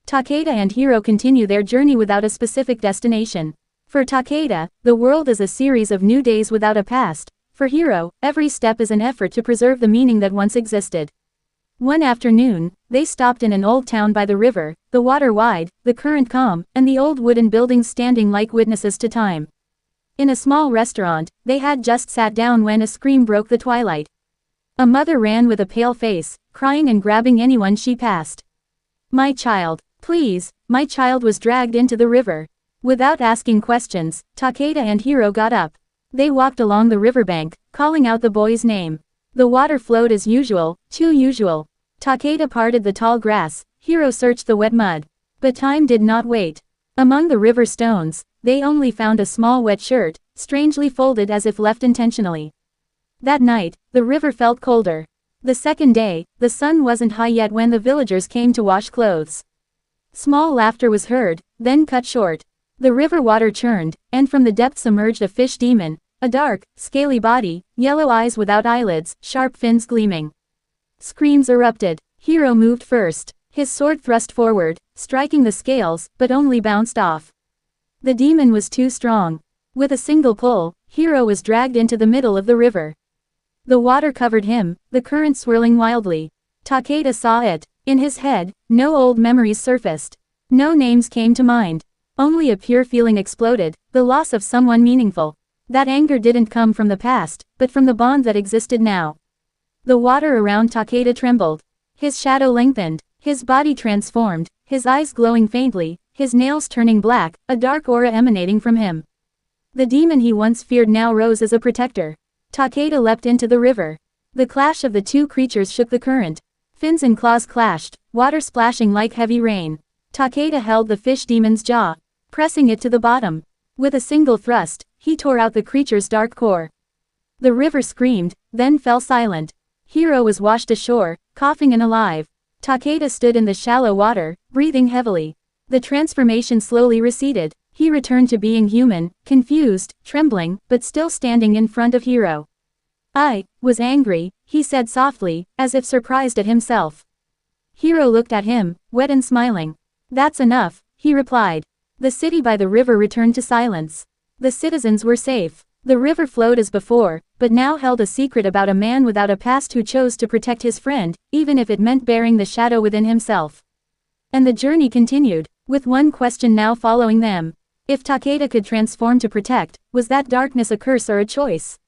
Takeda and Hiro continue their journey without a specific destination. For Takeda, the world is a series of new days without a past. For Hiro, every step is an effort to preserve the meaning that once existed. One afternoon, they stopped in an old town by the river, the water wide, the current calm, and the old wooden buildings standing like witnesses to time. In a small restaurant, they had just sat down when a scream broke the twilight. A mother ran with a pale face, crying and grabbing anyone she passed. "My child, please," my child was dragged into the river. Without asking questions, Takeda and Hiro got up. They walked along the riverbank, calling out the boy's name. The water flowed as usual, too usual. Takeda parted the tall grass, Hiro searched the wet mud. But time did not wait. Among the river stones, they only found a small wet shirt, strangely folded as if left intentionally. That night, the river felt colder. The second day, the sun wasn't high yet when the villagers came to wash clothes. Small laughter was heard, then cut short. The river water churned, and from the depths emerged a fish demon, a dark, scaly body, yellow eyes without eyelids, sharp fins gleaming. Screams erupted. Hiro moved first. His sword thrust forward, striking the scales, but only bounced off. The demon was too strong. With a single pull, Hiro was dragged into the middle of the river. The water covered him, the current swirling wildly. Takeda saw it. In his head, no old memories surfaced. No names came to mind. Only a pure feeling exploded, the loss of someone meaningful. That anger didn't come from the past, but from the bond that existed now. The water around Takeda trembled. His shadow lengthened, his body transformed, his eyes glowing faintly, his nails turning black, a dark aura emanating from him. The demon he once feared now rose as a protector. Takeda leapt into the river. The clash of the two creatures shook the current. Fins and claws clashed, water splashing like heavy rain. Takeda held the fish demon's jaw, pressing it to the bottom. With a single thrust, he tore out the creature's dark core. The river screamed, then fell silent. Hiro was washed ashore, coughing and alive. Takeda stood in the shallow water, breathing heavily. The transformation slowly receded. He returned to being human, confused, trembling, but still standing in front of Hiro. "I was angry," he said softly, as if surprised at himself. Hiro looked at him, wet and smiling. "That's enough," he replied. The city by the river returned to silence. The citizens were safe. The river flowed as before, but now held a secret about a man without a past who chose to protect his friend, even if it meant bearing the shadow within himself. And the journey continued, with one question now following them. If Takeda could transform to protect, was that darkness a curse or a choice?